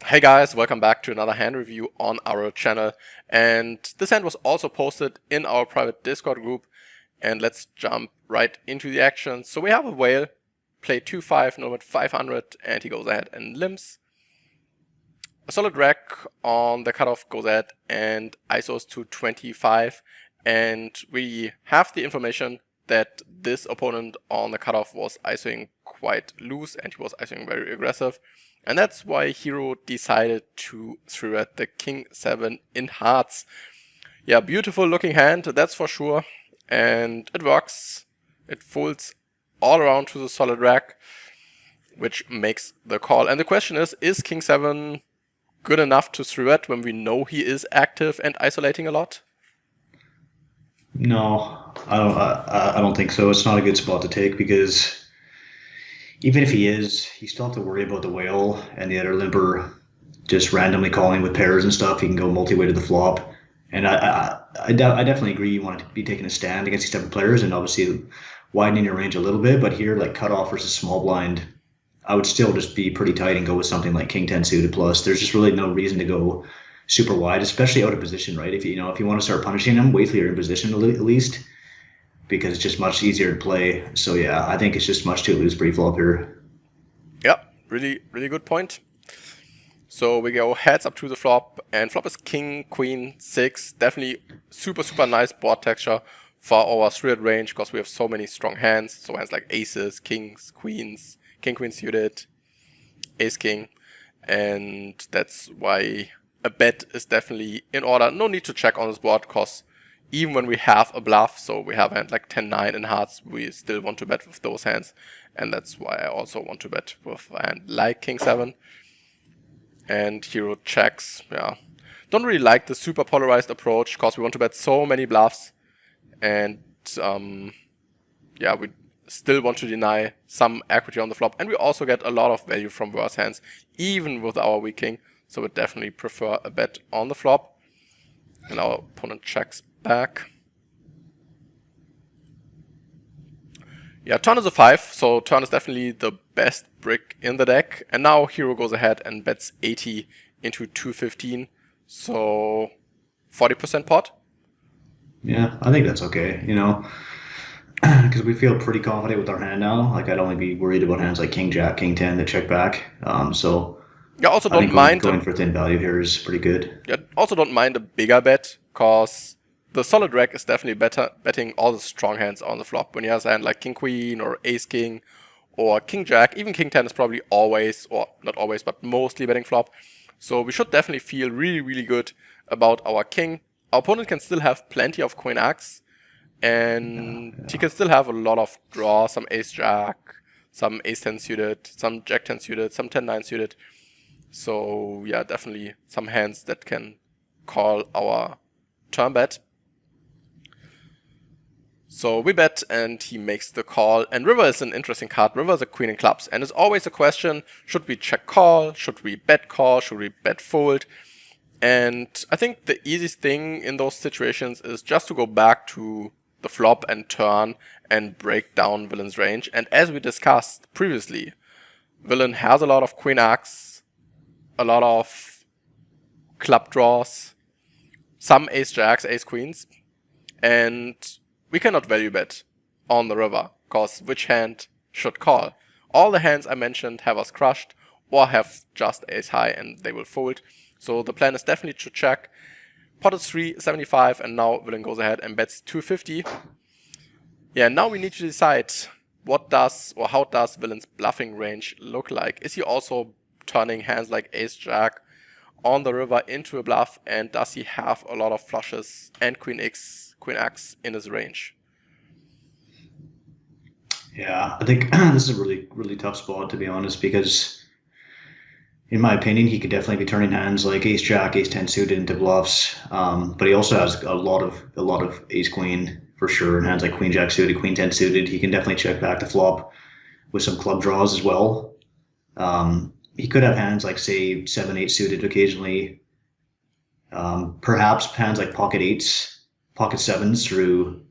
Hey guys, welcome back to another hand review on our channel. And this hand was also posted in our private Discord group. And let's jump right into the action. So we have a whale, play 2-5, NL500, and he goes ahead and limps. A solid rack on the cutoff goes ahead and ISOs to 25. And we have the information that this opponent on the cutoff was ISOing quite loose and he was ISOing very aggressive. And that's why Hero decided to thread the King 7 in hearts. Yeah, beautiful looking hand, that's for sure. And it works. It folds all around to the solid rack, which makes the call. And the question is King 7 good enough to thread when we know he is active and isolating a lot? No, I don't think so. It's not a good spot to take because even if he is, you still have to worry about the whale and the other limper just randomly calling with pairs and stuff. He can go multi-way to the flop. And I definitely agree you want to be taking a stand against these type of players and obviously widening your range a little bit. But here, like cutoff versus small blind, I would still just be pretty tight and go with something like King 10 suited plus. There's just really no reason to go super wide, especially out of position, right? If you want to start punishing him, wait till you're in position at least, because it's just much easier to play. So yeah, I think it's just much too loose pre-flop here. Yep, really good point. So we go heads up to the flop, and flop is king, queen, 6. Definitely super nice board texture for our 3-red range because we have so many strong hands. So hands like aces, kings, queens, king, queen suited, ace, king. And that's why a bet is definitely in order. No need to check on this board because even when we have a bluff, so we have a hand like 10-9 in hearts, we still want to bet with those hands. And that's why I also want to bet with a hand like king 7. And Hero checks, yeah. Don't really like the super polarized approach because we want to bet so many bluffs. And yeah, we still want to deny some equity on the flop. And we also get a lot of value from worse hands, even with our weak king. So we definitely prefer a bet on the flop. And our opponent checks back. Yeah, turn is a 5, so turn is definitely the best brick in the deck. And now Hero goes ahead and bets 80 into 215, so 40% pot. Yeah, I think that's okay. Because we feel pretty confident with our hand now. Like I'd only be worried about hands like King Jack, King 10 that check back. So Yeah, also I don't think going mind going for thin value here is pretty good. a bigger bet, cause the solid rack is definitely better betting all the strong hands on the flop. When he has a hand like King Queen or Ace King or King Jack, even King 10 is probably always, or not always, but mostly betting flop. So we should definitely feel really good about our king. Our opponent can still have plenty of Queen X, and he can still have a lot of draw, some Ace Jack, some Ace 10 suited, some Jack 10 suited, some 10-9 suited. So yeah, definitely some hands that can call our turn bet. So we bet and he makes the call, and river is an interesting card. River is a queen in clubs, and it's always a question, should we check call, should we bet call, should we bet fold? And I think the easiest thing in those situations is just to go back to the flop and turn and break down villain's range. And as we discussed previously, villain has a lot of queen X, a lot of club draws, some ace jacks, ace queens, and we cannot value bet on the river, because which hand should call? All the hands I mentioned have us crushed or have just ace high and they will fold. So the plan is definitely to check. Pot is 375 and now villain goes ahead and bets 250. Yeah, now we need to decide what does or how does villain's bluffing range look like. Is he also turning hands like ace jack on the river into a bluff, and does he have a lot of flushes and queen X in his range? Yeah, I think this is a really tough spot to be honest, because in my opinion, he could definitely be turning hands like Ace Jack, Ace 10 suited into bluffs. But he also has a lot of Ace Queen for sure, and hands like Queen Jack suited, Queen 10 suited. He can definitely check back the flop with some club draws as well. He could have hands like say 7-8 suited occasionally. Perhaps hands like pocket eights, pocket sevens through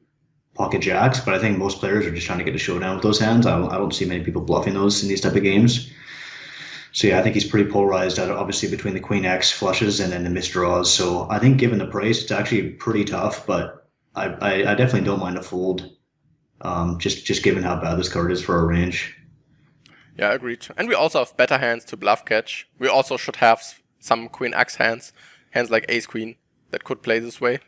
pocket jacks. But I think most players are just trying to get a showdown with those hands. I don't see many people bluffing those in these type of games. So yeah, I think he's pretty polarized out obviously between the Queen X flushes and then the misdraws. So I think given the price, it's actually pretty tough, but I definitely don't mind a fold. Just given how bad this card is for our range. Yeah, agreed. And we also have better hands to bluff catch. We also should have some Queen X hands, hands like Ace Queen that could play this way.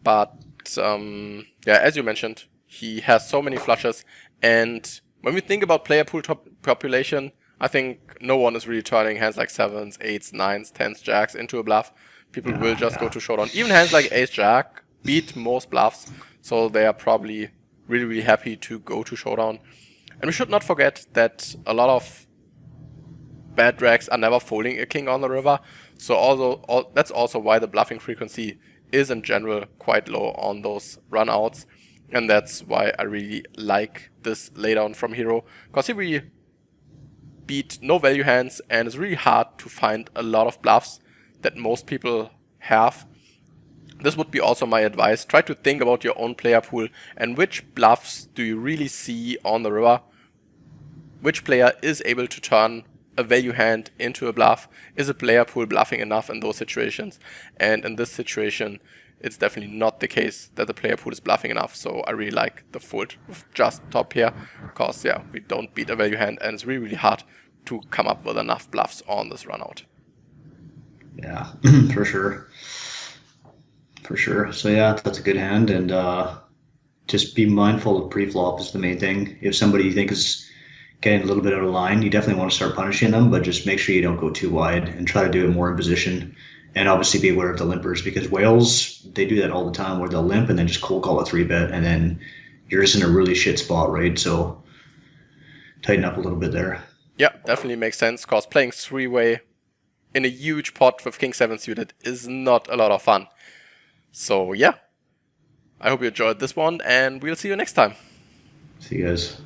But yeah, as you mentioned, he has so many flushes, and when we think about player pool population, I think no one is really turning hands like 7s, 8s, 9s, 10s, jacks into a bluff. People will just go to showdown. Even hands like Ace Jack beat most bluffs, so they are probably really, really happy to go to showdown. And we should not forget that a lot of bad drags are never folding a king on the river, so that's also why the bluffing frequency is in general quite low on those runouts, and that's why I really like this laydown from Hero, because he really beat no value hands, and it's really hard to find a lot of bluffs that most people have. This would be also my advice. Try to think about your own player pool and which bluffs do you really see on the river. Which player is able to turn a value hand into a bluff? Is a player pool bluffing enough in those situations? And in this situation, it's definitely not the case that the player pool is bluffing enough. So I really like the fold with just top here, because yeah, we don't beat a value hand, and it's really, really hard to come up with enough bluffs on this runout. Yeah, for sure. For sure. So yeah, that's a good hand, and just be mindful of pre-flop is the main thing. If somebody you think is getting a little bit out of line, you definitely want to start punishing them, but just make sure you don't go too wide and try to do it more in position. And obviously be aware of the limpers, because whales, they do that all the time where they'll limp and then just cold call a 3-bet, and then you're just in a really shit spot, right? So tighten up a little bit there. Yeah, definitely makes sense, because playing three-way in a huge pot with King 7 suited is not a lot of fun. So yeah, I hope you enjoyed this one, and we'll see you next time. See you guys.